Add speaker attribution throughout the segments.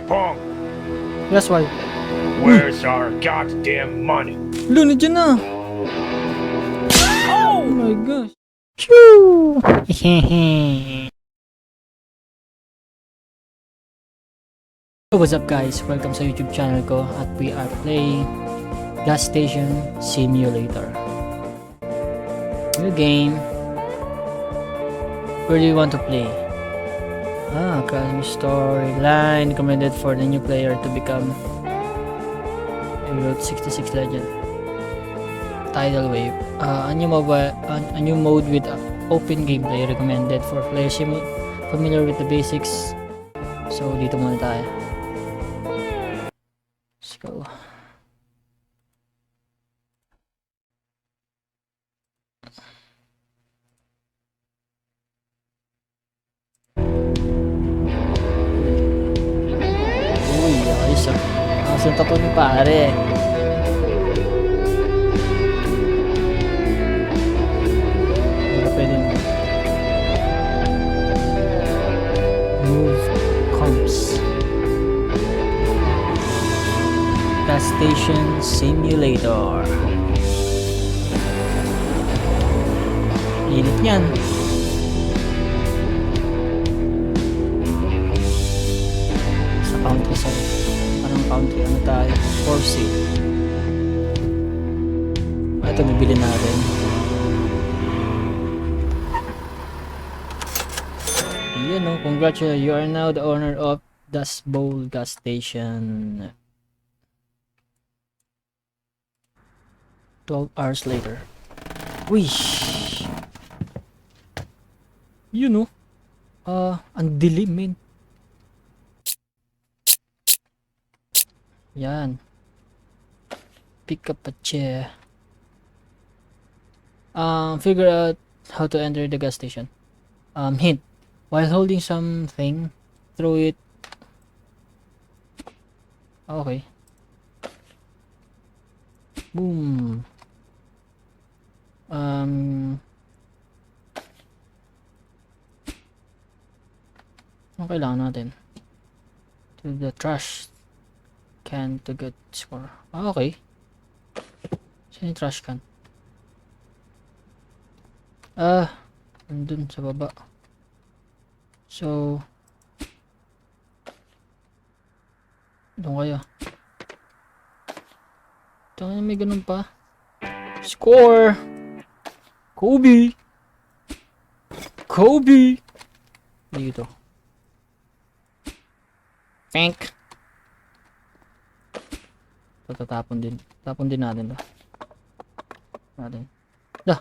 Speaker 1: punk.
Speaker 2: That's why.
Speaker 1: Where's our goddamn money?
Speaker 2: Luna dyan na! Oh my gosh! Choo! What's up guys? Welcome sa YouTube channel ko at we are playing Gas Station Simulator. New game. Where do you want to play? Academy storyline recommended for the new player to become a Route 66 legend. Tidal Wave. A new mode with open gameplay recommended for players familiar with the basics. So dito muna tayo. Let's go. Uy, ayos ah. Ang tato ni pare. Baka pwede mo. Move comps. Gas Station Simulator. Init niyan. Sa countryside. Anong country? Ano tayo? Force. Ito bibili natin. Yan o. Congratulations. You are now the owner of Dust Bowl Gas Station. 12 hours later. Wish. You know. Ang dilim, man. Yan. Pick up a chair. Figure out how to enter the gas station. Hint. While holding something, throw it. Okay. Boom. Ano kailangan natin? To the trash can to get score. Okay. Saan yung trash can? Nandun sa baba. So, doon kaya. Tanga may ganun pa. Score! Kobe! Kobe! Dito. Pink! Tatapon din. Tapon din natin to. Dah!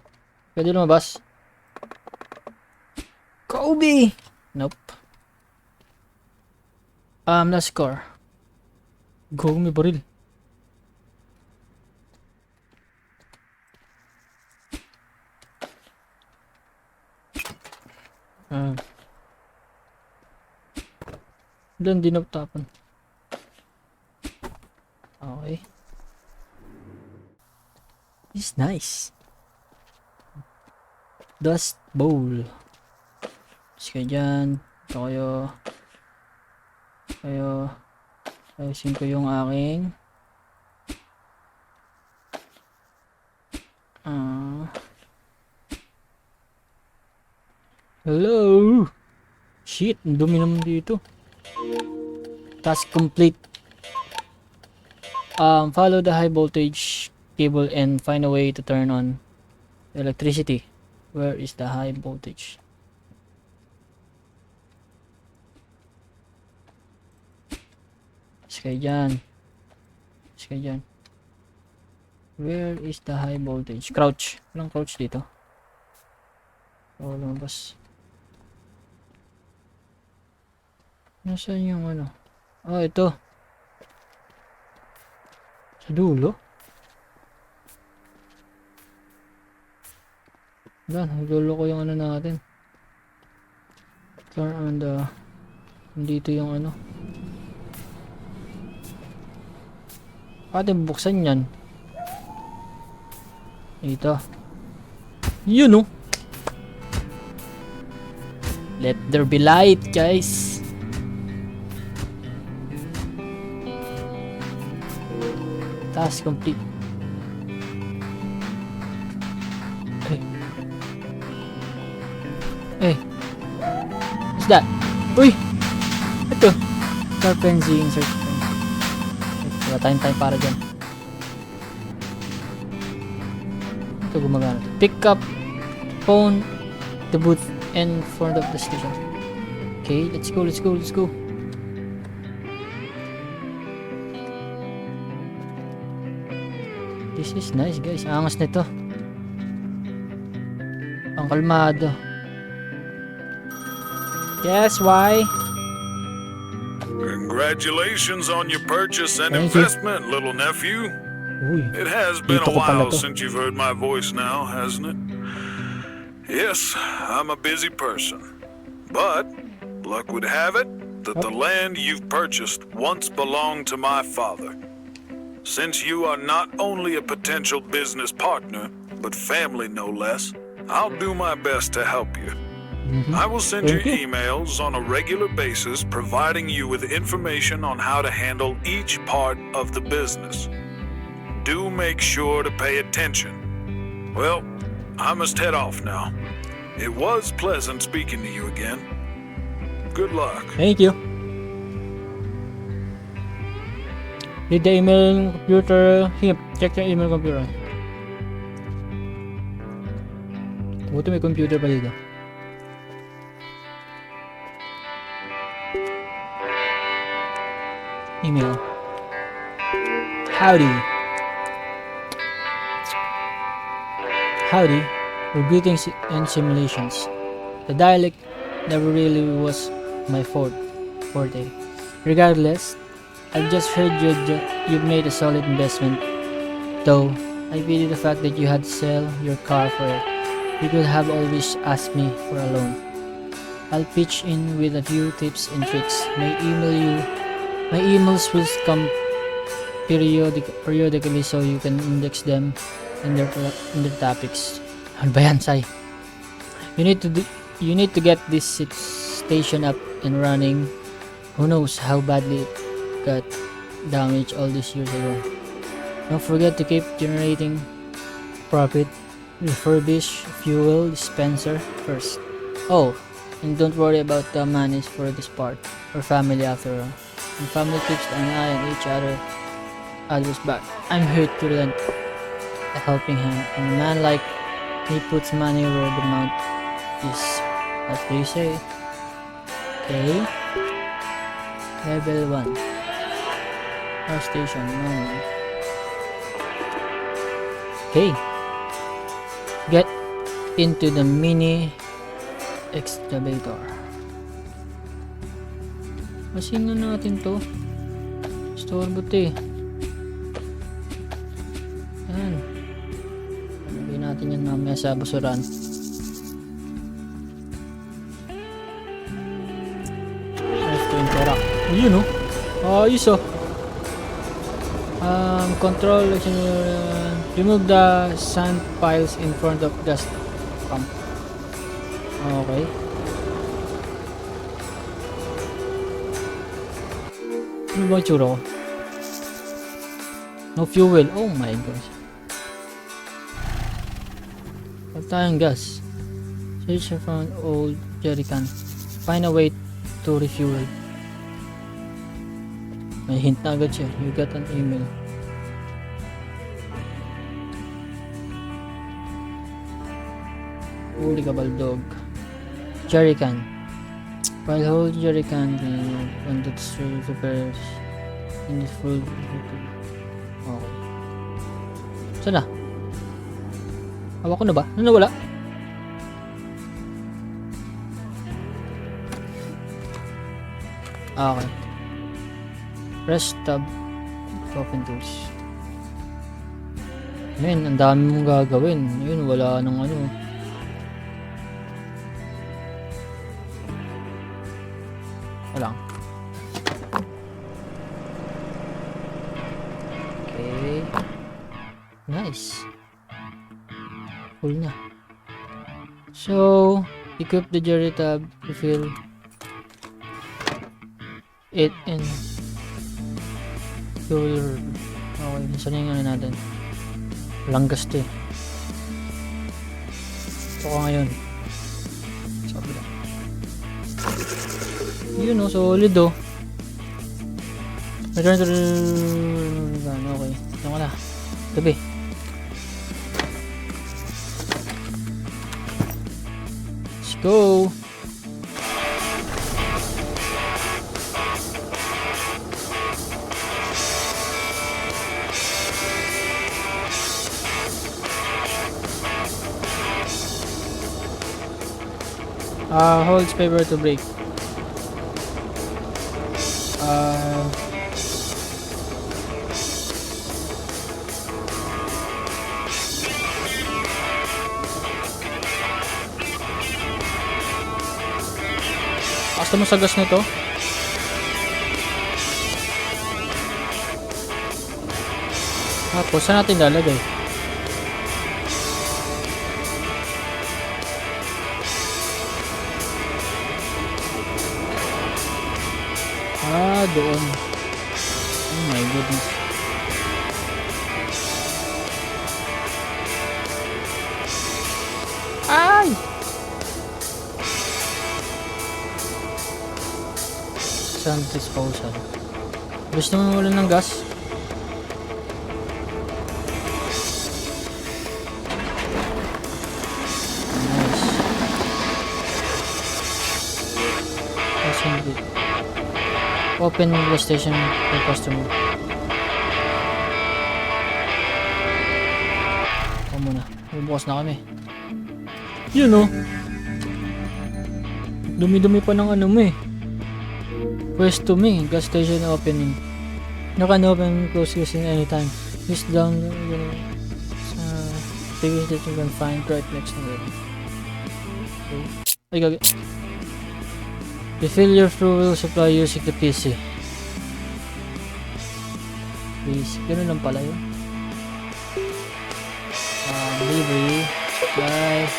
Speaker 2: Pwede lumabas. Kobe! Nope. Last score. Go, may baril. Ilan din naptapon. Okay. It's nice. Dust Bowl. Sige dyan. Ito kayo. Ayusin ko yung aking hello. Shit, ang dumi naman dito. Task complete. Follow the high voltage cable and find a way to turn on electricity. Where is the high voltage? Sige dyan. Where is the high voltage? Crouch. Walang crouch dito. Lumabas. Nasaan yung ano? Ito. Sa dulo. Dulo ko yung ano natin. Turn on the... Dito yung ano. Pwede buksan yan. Ito. Yun, no? Let there be light, guys. Task complete. Hey. What's that? Uy! Ito. Carpentry insert. Wala tayong time para dyan. Ito gumagana. Pick up phone the booth in front of the station. Okay, let's go. This is nice, guys. Angas nito. Ang kalmado. Yes, why?
Speaker 3: Congratulations on your purchase and
Speaker 2: Thank you.
Speaker 3: investment, little nephew.
Speaker 2: Uy.
Speaker 3: It has been
Speaker 2: Dito
Speaker 3: a
Speaker 2: ko pala
Speaker 3: while
Speaker 2: to.
Speaker 3: since you've heard my voice now, hasn't it? Yes, I'm a busy person. But luck would have it that the land you've purchased once belonged to my father. Since you are not only a potential business partner, but family no less, I'll do my best to help you. I will send you
Speaker 2: Thank you.
Speaker 3: emails on a regular basis providing you with information on how to handle each part of the business. Do make sure to pay attention. Well, I must head off now. It was pleasant speaking to you again. Good luck.
Speaker 2: Thank you. Read the email computer. Sige, check the email computer. Buti may computer pa dito. Email. Howdy. Howdy. Or greetings and simulations. The dialect never really was my forte. Regardless, I've just heard you've made a solid investment. Though, I pity the fact that you had to sell your car for it. You could have always asked me for a loan. I'll pitch in with a few tips and tricks. My emails will come periodically so you can index them in their topics. Ano ba yan, Sai? You need to get this station up and running. Who knows how badly it got damaged all these years ago. Don't forget to keep generating profit. Refurbish fuel dispenser first. Oh, and don't worry about the monies for this part. We're family after all. And family keeps an eye on each other's back. I'm here to lend a helping hand. And a man like me puts money where the mouth is. That's what you say. Okay. Level 1. Our station. Normal. Okay. Get into the mini excavator. Masin na natin to. Store boot eh. Yan. Lagyan natin yan mamaya sa basuran. Left to interact. Ayun oh. Ayos oh. Control. Remove the sand piles in front of gas pump. Okay. Ano ba yung tsura ko? No fuel. Oh my gosh. Wala tayong gas. Search for an old jerrycan. Find a way to refuel. May hint na agad siya. You got an email. Holy kabaldog. Jerrycan. While hold jerrycan when the repairs in the full. Okay. Saan na? Hawak ko na ba? Ano nawala? Okay. Press tab. Open tools. Ayun, ang dami mong gagawin. Ayun, wala nang ano. Lang. Okay. Nice. Full na. So, equip the jerry tab to fill it in fuel. Okay, saan yung ano natin? Walang gas to eh. Ito ko ngayon. Sabi lang. Yun oh, solid oh. Return to the... Okay. Ito ko na. Tabi. Let's go! Holds paper to break. Basta mo sa gas nito. Tapos saan natin lalagay? Doon. Oh my goodness. Ay! Sand disposal. Gusto mo wala ng gas? Nice. That's good. Open the station for customer. Ito muna. Bubukas na kami. Yun oh. Dumi-dumi pa ng ano mo eh. Pwesto me. Gas station opening. You can open and close using anytime. Use down figures that you can find right next to it. Ay gagi. Refill your fuel supply using the PC. Ganun lang pala yun. Delivery, supply,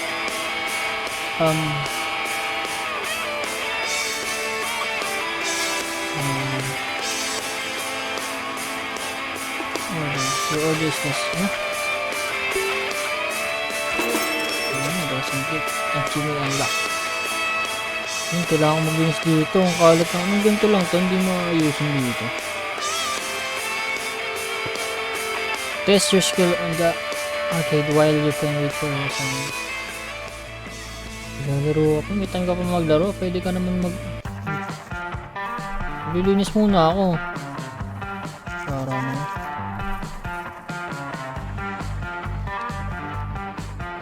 Speaker 2: your order is this, achievement unlock. Yun, kailangan ko mag-inis dito. Ang kalat na. Anong ganito lang ito. Hindi mo ayusin dito. Test your skill on the arcade while you can wait for some. Lalaro ako. May time ka pa maglaro. Pwede ka naman Lilinis muna ako. Para naman.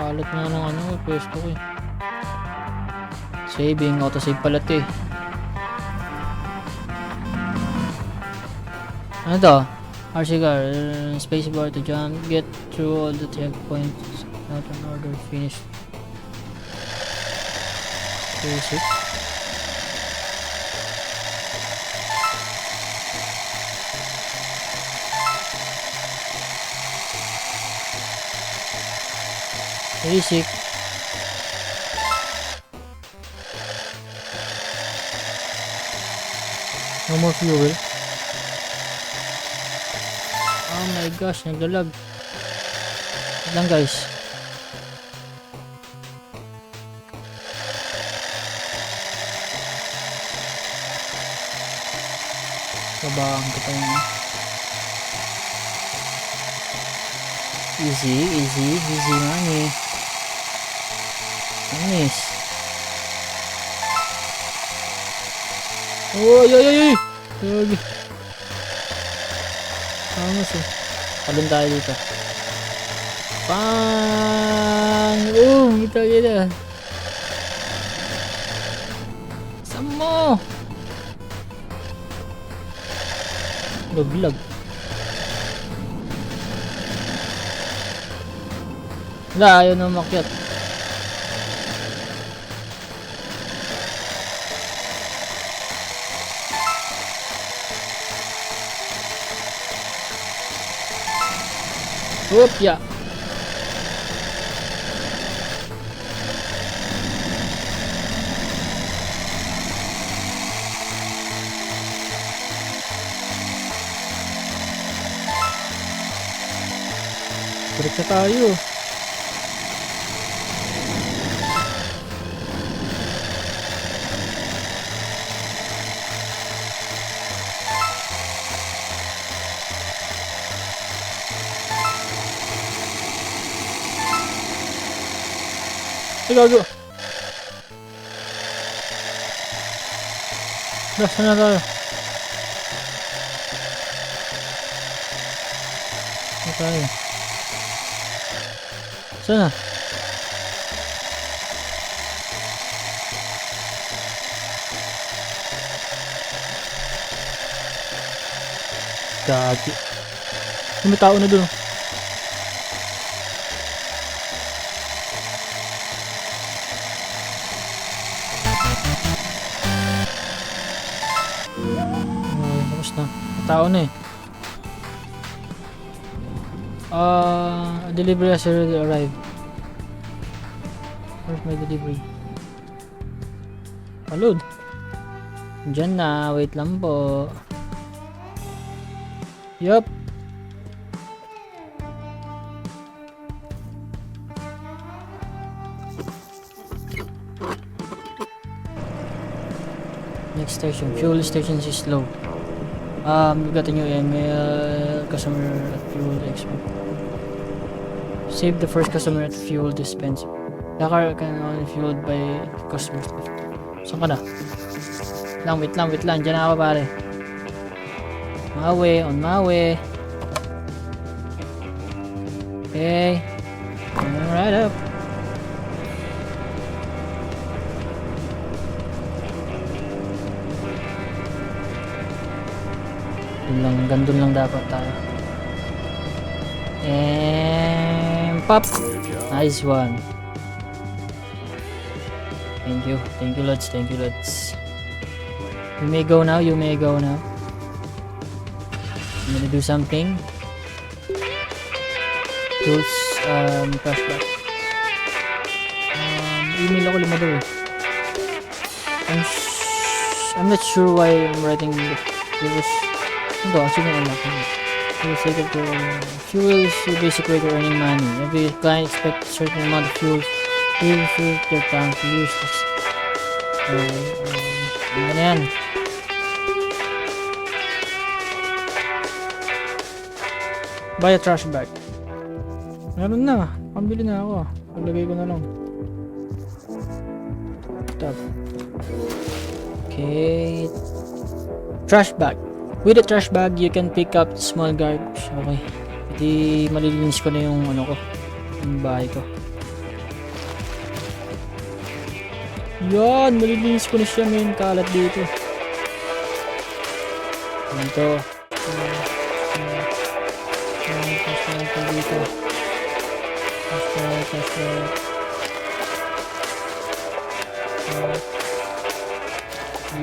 Speaker 2: Kalat nga ng ano. Pwesto ko eh. Saving, autosave pala ito eh. Ano to? RC car, spacebar to jump, get through all the checkpoints, not an order, finished. Basic. Basic. No more fuel. Oh my gosh, naglalag. Wait lang guys. Babaan ko pa yun. Easy money. Nice. Oy! Gagi. Vamos eh. Talon tayo dito. Bang! Kita kita. Saan mo? Laglag. Wala, ayaw na makyat. Opya. Balik na tayo. Ay, gago. Saan na tayo? Saan tayo? Saan na? Gagi. May tao na doon. Tapos na. May tao na eh. Delivery has already arrived. Where's my delivery? Palud. Diyan na. Wait lang po. Yup. Next station. Fuel station is low. We got a new email. Customer at fuel expert. Save the first customer at fuel dispenser. The car can only fueled by customers. Saan ka na? Wait lang. Diyan na ako pare. On my way. Okay. Coming right up. Gandun lang dapat tayo. And pop. Nice one. Thank you lots. You may go now. I'm gonna do something. Tools, flashback. Email ako lumado eh. I'm not sure why I'm writing this. Ito, actually unlock mo. Fuel is your basic way to earning money. Every client expects a certain amount of fuel. Fuel their tank to use this. Ano na yan? Buy a trash bag. Meron na. Pambili na ako. Paglagay ko na lang. Stop. Okay. Trash bag. With a trash bag, you can pick up small garbage. Okay. Hindi malilinis ko na yung ano ko. Yung bahay ko. Yan! Malilinis ko na siya ngayon. Kalat dito. Ito. Dito.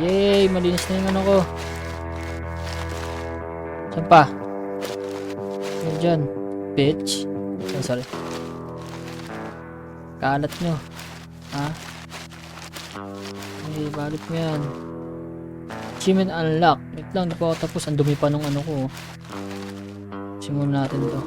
Speaker 2: Yay! Malinis na yung ano ko. Saan pa? Yan dyan. Bitch. Oh, sorry. Kalat nyo. Ha? Ay, balit mo yan. Achievement unlock. Wait lang, di pa ako tapos. Ang dumi pa nung ano ko. Simulan natin to.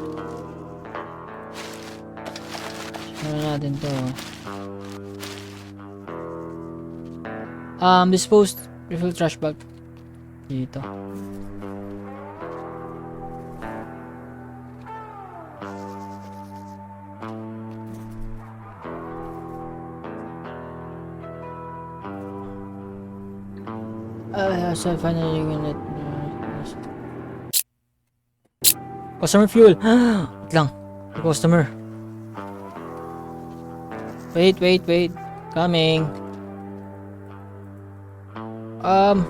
Speaker 2: Dispose. Refill trash bag. Dito. So finally unit. Customer fuel. Wait lang. Customer. Wait. Coming. Ano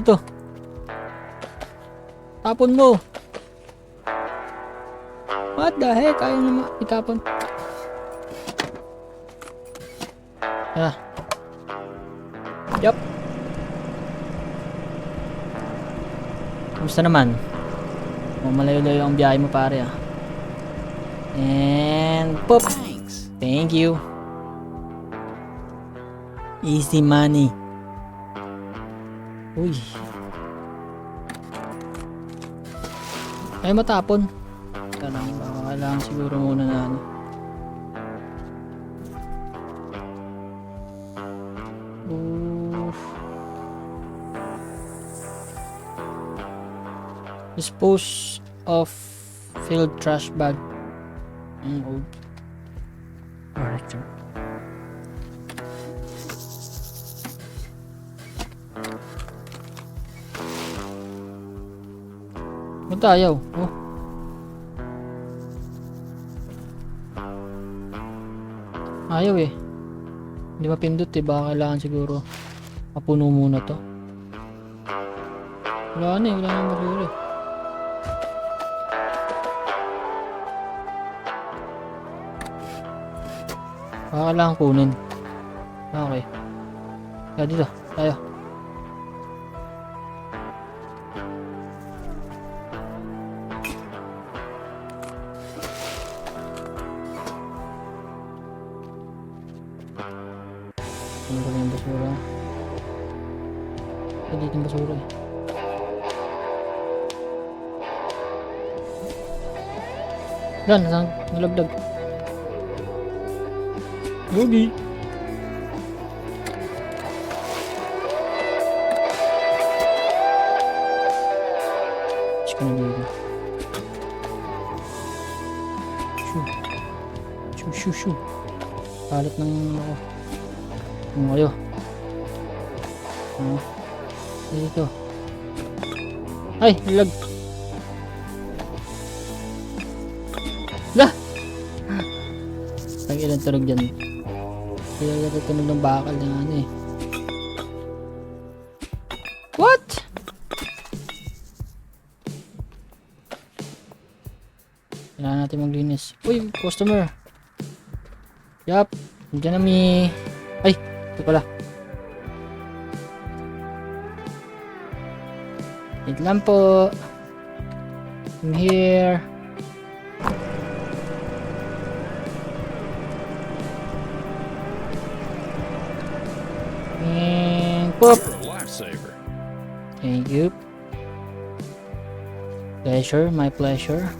Speaker 2: to? Tapon mo. What the heck? Ayaw naman itapon. Yup. Kamusta naman? Malayo-layo ang biyahe mo pare ah. And pop. Thank you. Easy money. Uy. Ay matapon. Tanang kailangan siguro muna na ano. Oof. Dispose of filled trash bag. Old. Alright, sir. Ba't ayaw? Oh. Ayaw eh. Hindi mapindot eh. Baka kailangan siguro mapuno muna to. Wala na eh. Wala na basura eh. Baka kailangan kunin. Okay. Kaya dito. Tayo. Ano ba yung basura? Dito yung basura eh. Yan, nasang nalagdag. Gogi. Check na dito. Shoo. Palit ng ako. Ngayo. Dito. Ay, lag. Lah! Ang ilang tunog dyan. Kaya natutunog ng bakal na ano eh. What? Kailangan natin maglinis. Uy, customer. Yup. Nandiyan na mi. Ay, ito pala. Wait lang po. I'm here. And pop.
Speaker 4: Lifesaver.
Speaker 2: Thank you. Pleasure, my pleasure.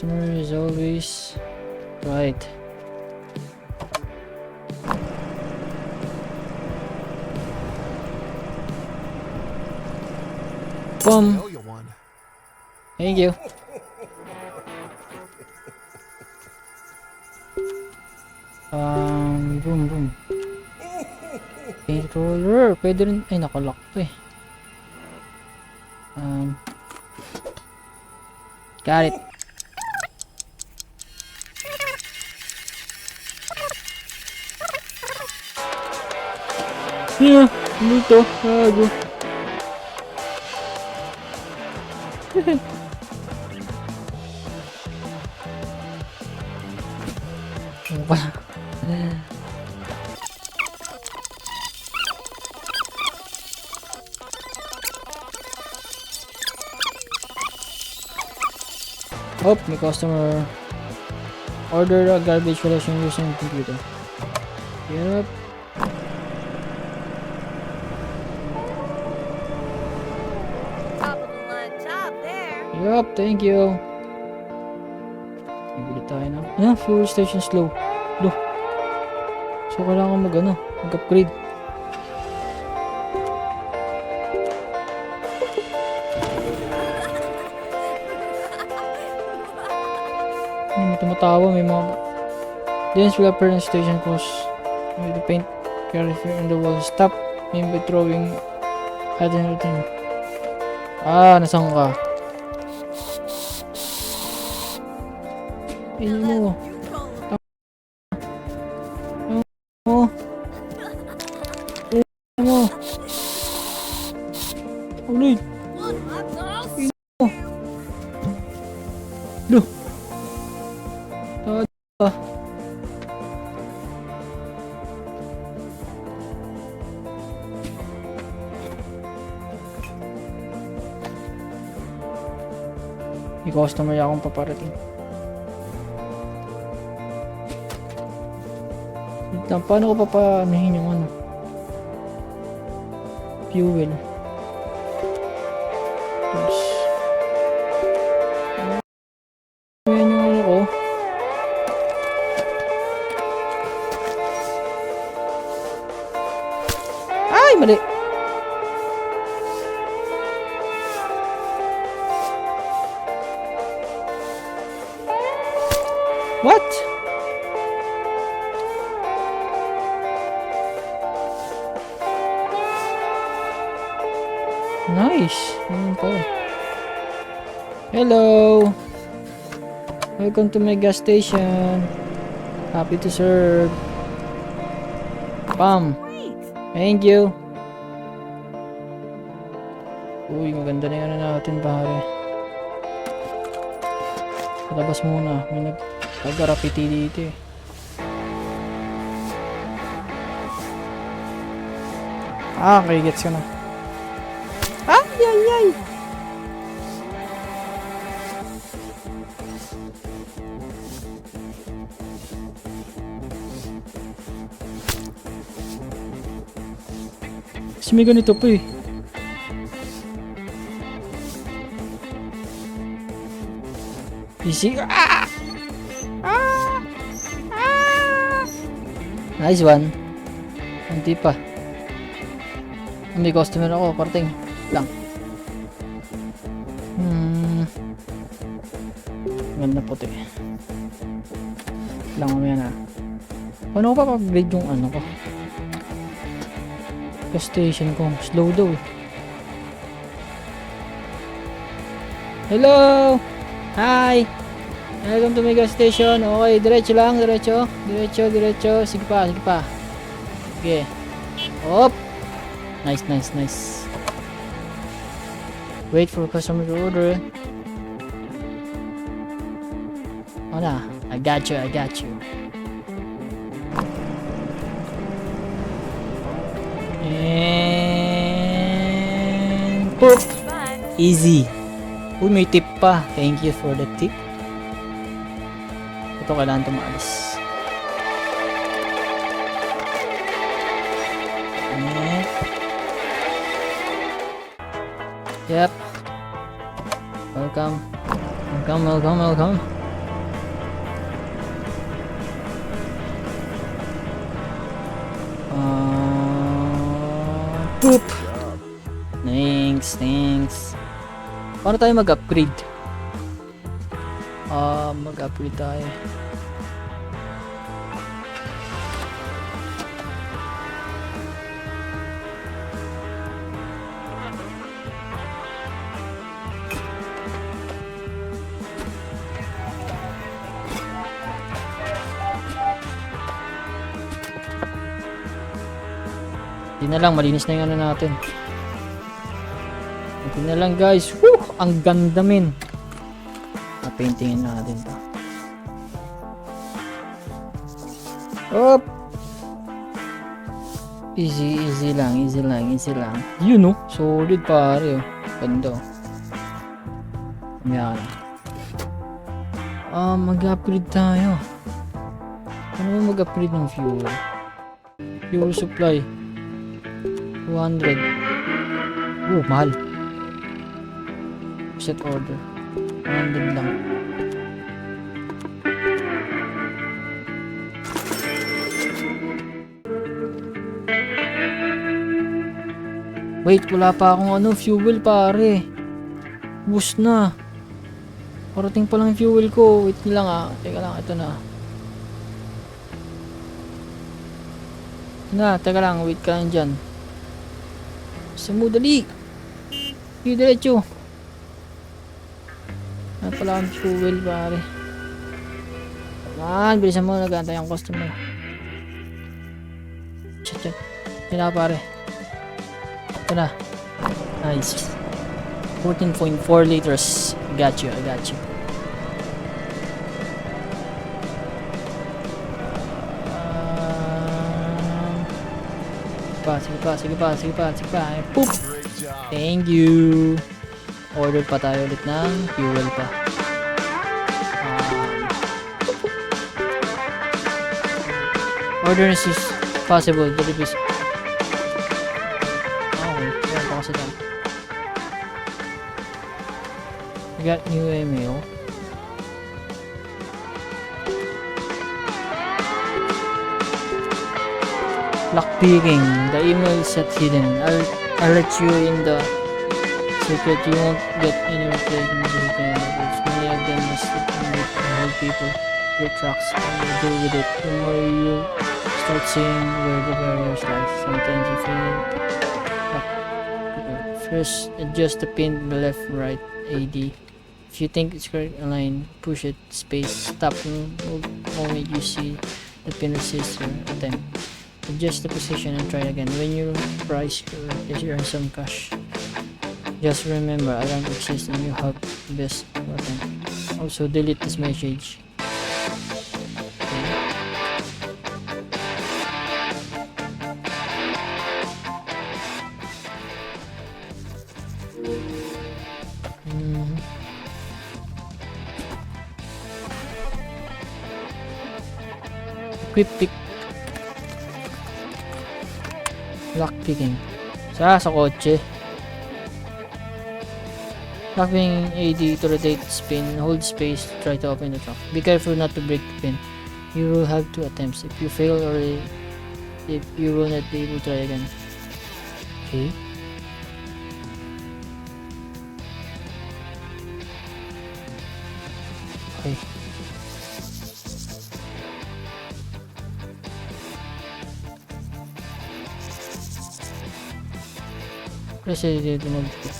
Speaker 2: Customer is always right. Boom.
Speaker 4: Know you won.
Speaker 2: Thank you. Boom. Paint roller. Pwede rin. Ay, nakalock to eh. Got it. Yeah, dito. Gago. Ano ba? Oh, may customer. Order a garbage collection using computer. Yep.
Speaker 5: Top of the line top there.
Speaker 2: Yup, thank you. Bibili tayo na. Ayan, fuel station slow. Loh. So, kailangan mag-upgrade. May tumatawa, may mga... Dance will appear in station close. With the paint clarifier on the wall. Stop him by throwing at anything. Nasaan ka? Ayun mo. Oh. Ayun mo. Ulit. Loh. Tada. May customer akong paparating. Wait lang, paano ko papaanahin yung ano? Fuel. Yes. Ayan yung ano ko. Ay, mali! What? Nice. Ayun po. Hello. Welcome to my gas station. Happy to serve. Pam. Thank you. Uy, maganda na yung ano natin, pare. Palabas muna. May nag-rapiti dito eh. Okay, gets ko na. Ay, ay, ay! Kasi may ganito pa eh. Easy. Ah! Ah! Ah! Nice one. Hindi pa. May customer ako, parting lang. Ganda puti. Lang mamaya na. Paano ko pa upgrade yung ano ko? Gas station ko. Slow daw eh. Hello! Hi! Welcome to my gas station. Okay, diretso lang, diretso. Diretso, diretso. Sige pa, sige pa. Sige. Hop! Nice, nice, nice. Wait for customer to order. Oh na, I got you, I got you. And poop! Easy. Uy, may tip pa. Thank you for the tip. Ito kailangan tumalis. Yep. Welcome. Welcome, welcome, welcome. Poop. Thanks, thanks. Paano tayo mag-upgrade? Mag-upgrade tayo. Hindi na lang, malinis na yung ano natin. Hindi na lang guys. Woo! Ang ganda min. Na-paintingin natin to. Up! Easy, easy lang, easy lang, easy lang. Yun no? Solid pare oh. Ganda oh. Yan. Mag-upgrade tayo. Ano ba mag-upgrade ng fuel? Fuel supply. 200. Oh, mahal. Set order. 100 lang. Wait, wala pa akong ano, fuel pare. Boost na. Parating pa lang yung fuel ko. Wait lang ah. Teka lang, ito na. Teka lang, wait ka lang dyan. Dali. Hindi diretso. Pala ang fuel pare. Man, bilisan mo, nag-aantay ang customer. Chat. Ito na pare. Ito na. Nice. 14.4 liters. I got you, I got you. Sige pa. Poop. Thank you. order pa tayo ulit ng fuel pa. Order as is possible. Deliveries. Okay, meron pa kasi tayo. We got new email. Lockpicking. The email is set hidden. I'll let you in the secret. You won't get any reply from the returns. Many of them must hold people your tracks and you deal with it. The more you start seeing where the barriers lie. Sometimes you feel first adjust the pin to the left right AD. If you think it's correct align, push it, space, stop the moment you see the pin resistor attempt. Adjust the position and try again. When you price correct, you earn some cash. Just remember, alarm exists and you have the best button. Also, delete this message. Quick pick. Lockpicking. Sa kotse. Lockpicking AD to rotate spin. Hold space to try to open the trunk. Be careful not to break the pin. You will have 2 attempts. If you fail or if you will not be able to try again. Okay. Okay. Kasi dito mag-click.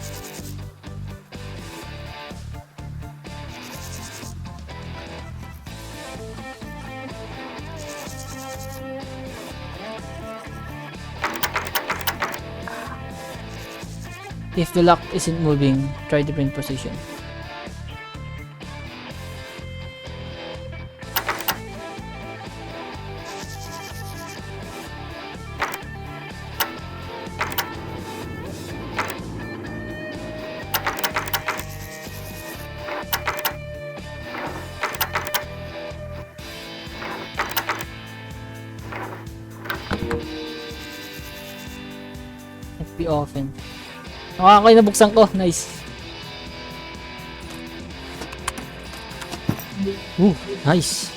Speaker 2: If the lock isn't moving, try the print position. Be often. Okay, nabuksan ko. Nice. Nice.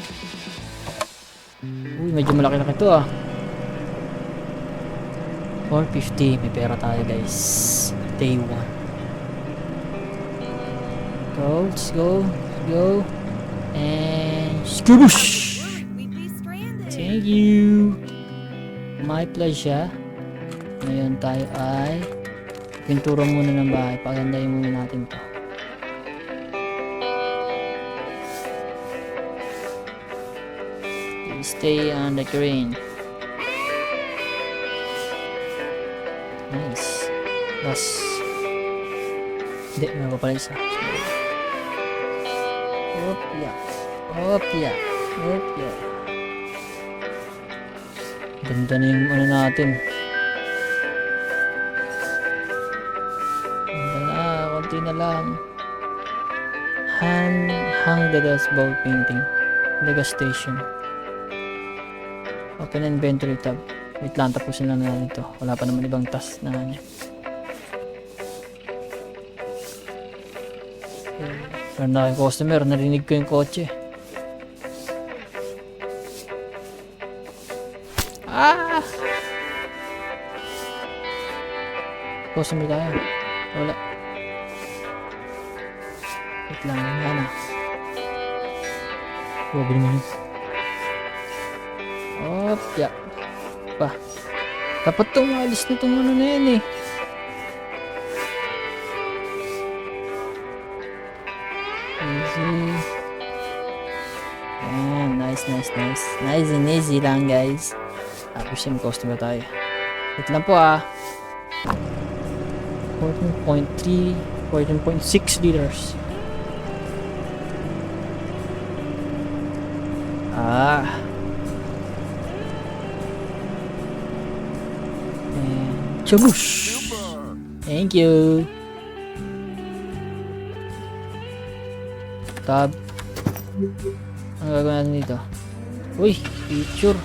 Speaker 2: Uy, medyo malaki-laki to ah. 450. May pera tayo guys. Day 1. Go, let's go. Let's go. And skoosh!
Speaker 5: We'd be stranded.
Speaker 2: Thank you. My pleasure. Ngayon tayo ay pintura muna ng bahay. Pagandahin muna natin to. Stay on the green. Nice. Plus. Hindi, meron pa pala isa. Opya. Opya. Opya. Ganda na yung ano natin. Konti na lang. Hang the gas ball painting. The gas station. Open inventory tab. Wait lang, tapusin lang natin ito. Wala pa naman ibang task na ano. Meron na akong customer. Narinig ko yung kotse. Ah! Customer tayo. Wala. Wait lang, ano? Huwag naman yun. Ya. Pa. Dapat itong alis na itong ano na yan eh. Easy. Ayan, nice. Nice and easy lang guys. Tapos yung customer tayo. Wait lang po ah. 14.3, 14.6 liters. And chabush. Thank you. Tab. Ano gagawin natin dito? Uy, picture.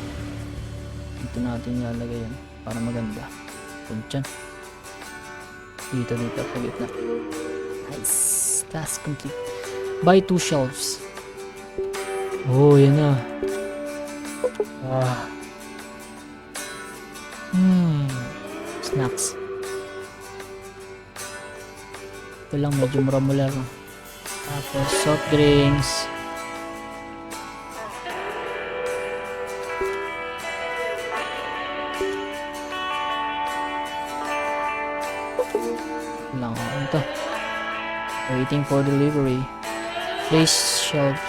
Speaker 2: Dito natin ilalagay yan para maganda. Punch yan. Dito, pagit na. Nice. Task complete. Buy 2 shelves. Oh, yan na. Ah. Snacks. Ito lang, medyo mura-mura lang. Tapos, soft drinks. Lang, ano to? Waiting for delivery. Place shelves.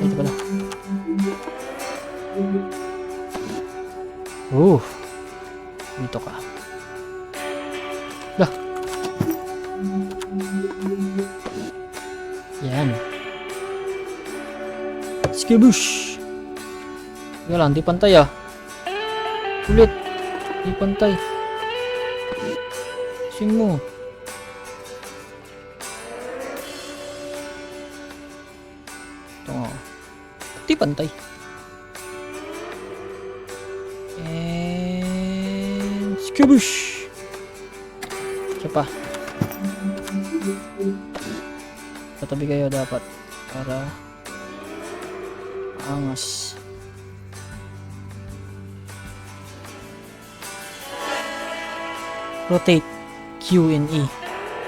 Speaker 2: Ito pala. Dito ka. Lah. Yan. Skibush. Teka lang, di pantay ah. Ulit. Di pantay. Sing mo. Ito nga. Di pantay. And skibush. Isa pa. Patabi kayo dapat para angas. Rotate Q and E.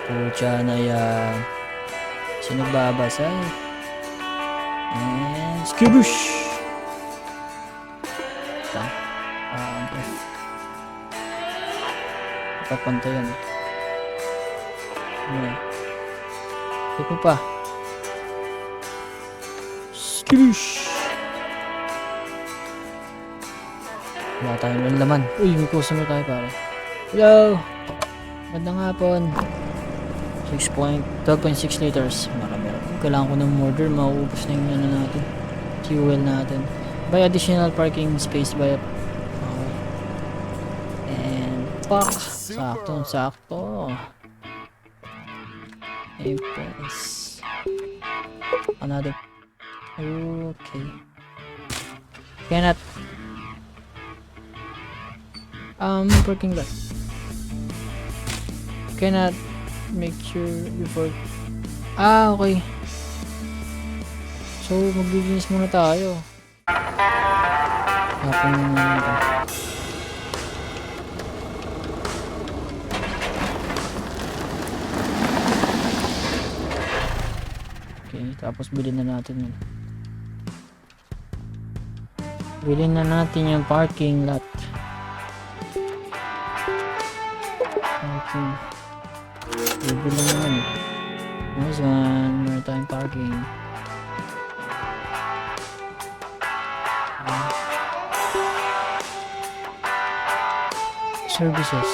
Speaker 2: Pucha na yan. Sino nagbabasa eh? And skibush. Ito. F. Dapat pantayan. Ito ko pa. Skibush. Wala tayong laman. Uy, may customer tayo pare. Hello! Magandang hapon. 12.6 liters. Marami. Kailangan ko ng order. Mauubos na yung ano natin. Fuel natin. Buy additional parking space by okay. And fuck. Sakto. Press. Another. Okay. Cannot. Parking lot. Cannot make sure before. Okay. So, maglilinis muna tayo. Tapos okay, tapos bilhin na natin yun. Bilhin na natin yung parking lot. Okay. Bibilang naman. Nice one. Meron tayong parking. Services.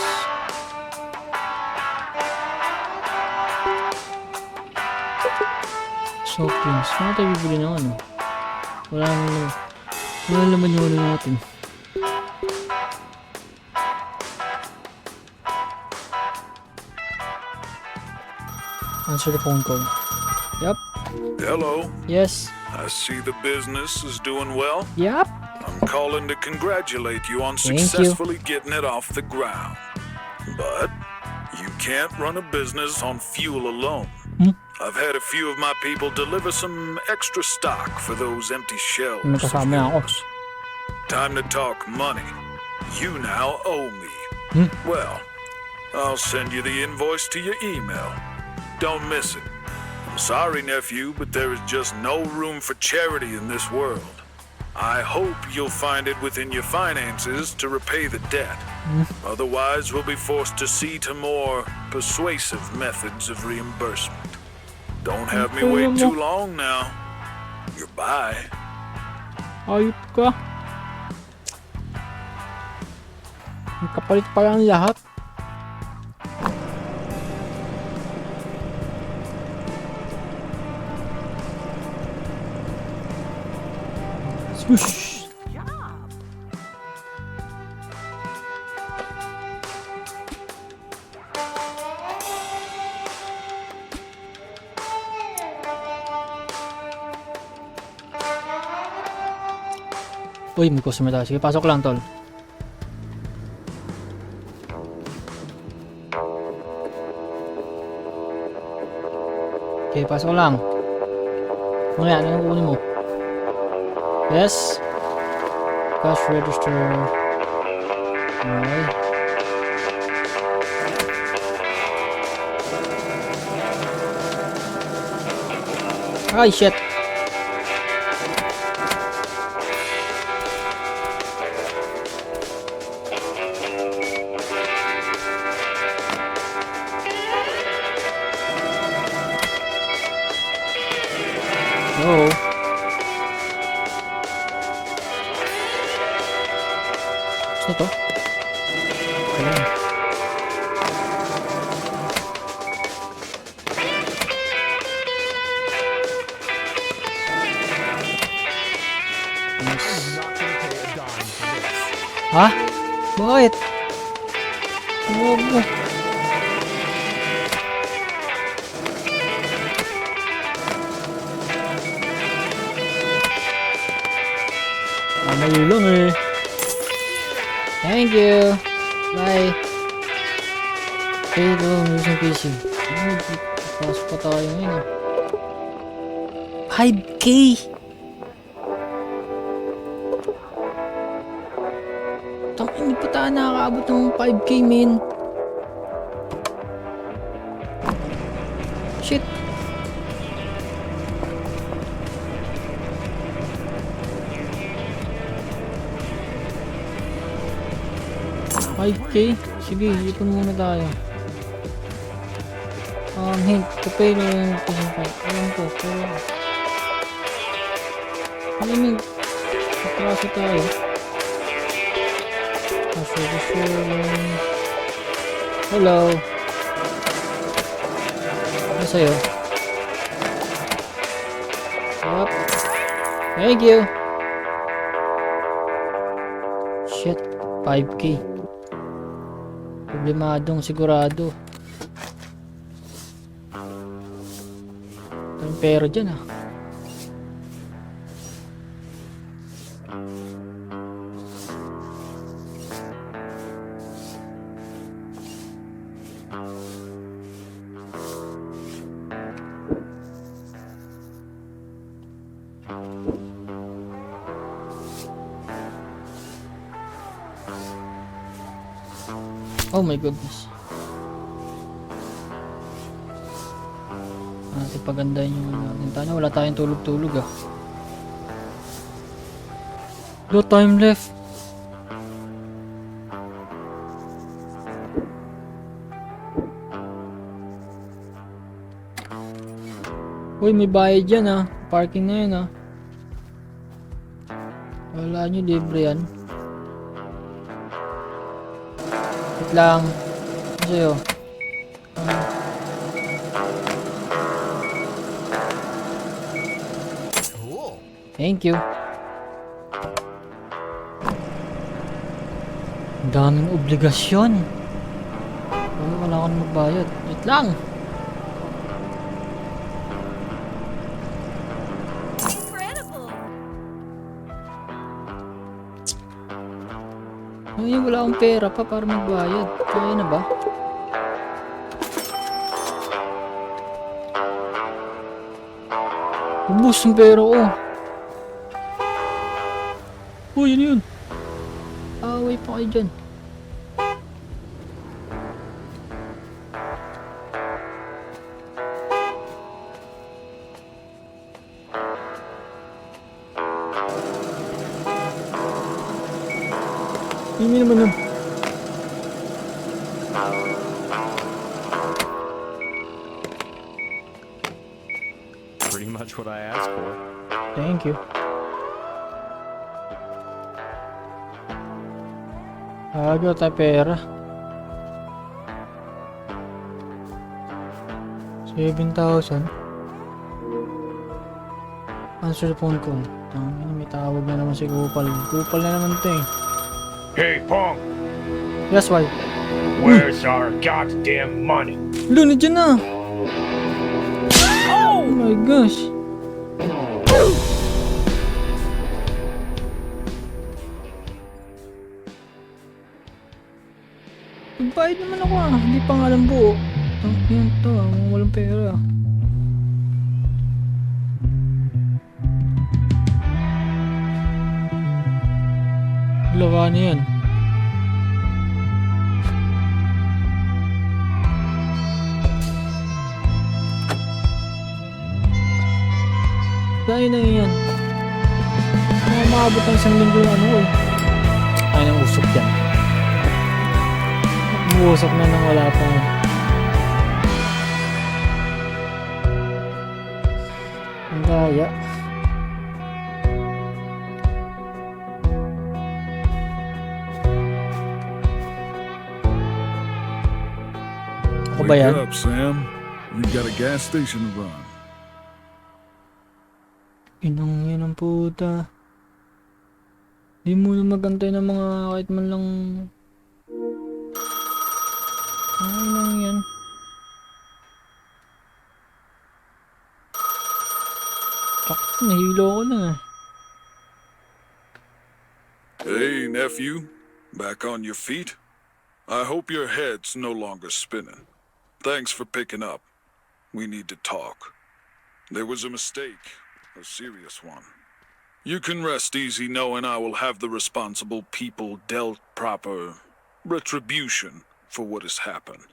Speaker 2: Soft drinks. Ano tayo bibili ng ano? Wala naman yung ano natin. Answer the phone call. Yep.
Speaker 3: Hello.
Speaker 2: Yes.
Speaker 3: I see the business is doing well.
Speaker 2: Yep.
Speaker 3: I'm calling to congratulate you on
Speaker 2: Thank you.
Speaker 3: successfully getting it off the ground. But you can't run a business on fuel alone. I've had a few of my people deliver some extra stock for those empty shelves.
Speaker 2: May
Speaker 3: of
Speaker 2: kasama ako.
Speaker 3: yours. Time to talk money. You now owe me. Well, I'll send you the invoice to your email. Don't miss it. I'm sorry, nephew, but there is just no room for charity in this world. I hope you'll find it within your finances to repay the debt. Otherwise, we'll be forced to see to more persuasive methods of reimbursement. Don't have me wait too long now. Goodbye.
Speaker 2: Ayop ka. May kapalit pa lang lahat. Swoosh. Uy, may customer tayo. Sige, pasok lang, tol. Okay, pasok lang. Ano yan? Ano kukunin mo? Yes. Cash register. Okay. Ay, shit. Oo. Gusto to? Ayan. Ha? Bakit? Huwag mo. Mali lang eh. Thank you. Bye. Okay, using PC. Pasok pa tayo ngayon ah. 5K! Hindi pa tayo nakakaabot ng 5K, min. Shit. $5K? Sige, ipon muna tayo. Hint, kapay na yung PC5. Alam ko, pero... Alam mo, katraso tayo. Hello. Ano sa'yo? Yup. Thank you. Shit. 5K. Problemadong sigurado. Ang pera dyan ah. Oh my goodness. Natin pagandahin yung natin. Wala tayong tulog-tulog ah. No time left. Uy, may bayad dyan ah. Parking na yun ah. Wala nyo, libre yan. Wait lang. Ano sa'yo? Thank you. Ang daming obligasyon. Wala akong magbayad. Wait lang.
Speaker 5: Incredible.
Speaker 2: Ay, wala akong pera pa para magbayad. Kaya na ba? Ubus yung pera ko. Uy, yun yun. Away pa kayo dyan. Hindi naman yun.
Speaker 1: Pretty much what I asked for.
Speaker 2: Thank you. Agaw tayo pera. 7,000. Answer the phone ko. May tawag na naman si Kupal. Kupal na naman ito eh.
Speaker 1: Hey, punk,
Speaker 2: Yes, why?
Speaker 1: where's our goddamn money?
Speaker 2: Lo, nandiyan na! Oh my gosh! Bayad naman ako ah. Hindi pa nga alam buo. Yan to ah. Mga walang pera. Lawa na yan. Dahil na yan. Maabot ng isang linggo yung ano eh. Ay, nang usok yan. Umuusok na nang wala pa. Ang daya. Ako ba yan?
Speaker 3: Wake up, Sam. You got a gas station to run.
Speaker 2: Inang yan ang puta. Di mo na magantay ng mga kahit man lang. Ano lang yan? Tsak, nahilo ko na eh.
Speaker 3: Hey, nephew. Back on your feet? I hope your head's no longer spinning. Thanks for picking up. We need to talk. There was a mistake. A serious one. You can rest easy knowing I will have the responsible people dealt proper retribution for what has happened.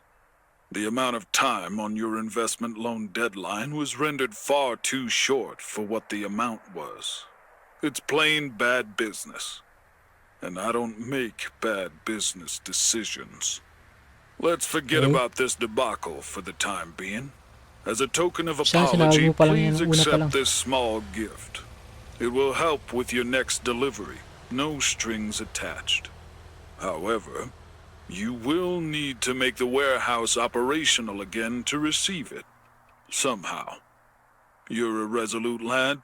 Speaker 3: The amount of time on your investment loan deadline was rendered far too short for what the amount was. It's plain bad business. And I don't make bad business decisions. Let's forget about this debacle for the time being. As a token of
Speaker 2: Siya, sinabi
Speaker 3: apology,
Speaker 2: mo pa lang
Speaker 3: please
Speaker 2: yan, una pa lang.
Speaker 3: accept this small gift. It will help with your next delivery. No strings attached. However, you will need to make the warehouse operational again to receive it. Somehow. You're a resolute lad.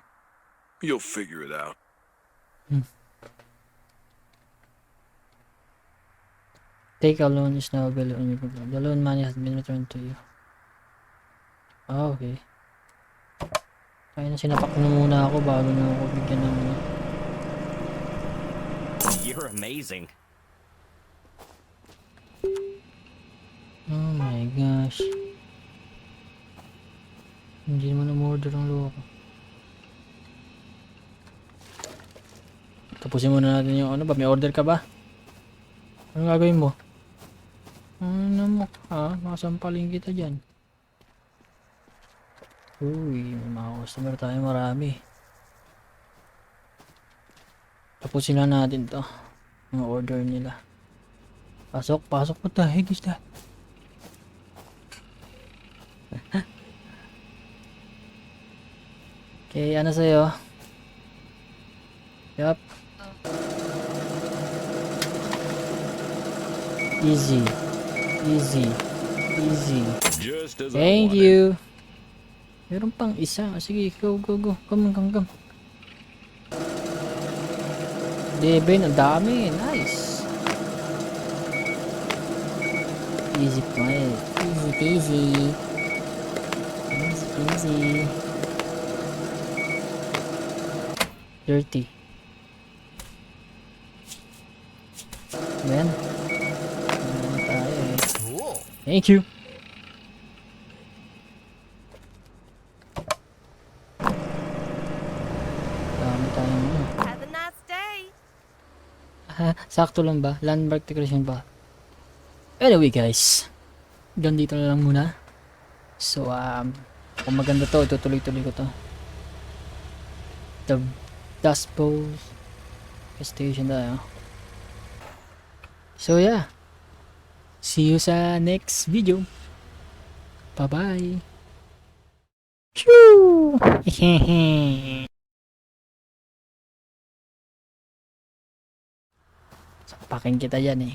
Speaker 3: You'll figure it out.
Speaker 2: Take a loan is now available on your program. The loan money has been returned to you. Ah, okay. Kaya na sinapak na muna ako bago na ako bigyan ng ano.
Speaker 1: You're amazing.
Speaker 2: Oh my gosh. Hindi naman umorder ang loko. Tapusin muna natin yung ano ba? May order ka ba? Ano gagawin mo? Ano mo? Ha? Makasampalin kita dyan. Uy, may mga customer tayo marami. Tapusin na natin to. Mga order nila. Pasok, pasok. What the heck is that? Okay, ano sa'yo? Yup. Easy. Easy. Easy.
Speaker 1: Just as
Speaker 2: Thank you. Meron pang isa. Sige, go, go, go. Come on, come, come. Deben, ang dami. Nice. Easy play. Easy peasy. Easy peasy. Dirty. Ayan. Ayan tayo eh.
Speaker 1: Cool.
Speaker 2: Thank you. Dami tayong ano.
Speaker 5: Have a nice day.
Speaker 2: Sakto lang ba? Landmark decoration ba? Anyway guys, dito na lang muna. So kung maganda to, itutuloy-tuloy ko to. The Dust Bowl station tayo. So yeah, see you sa next video. Bye bye. Choo! Sapakin kita yan eh.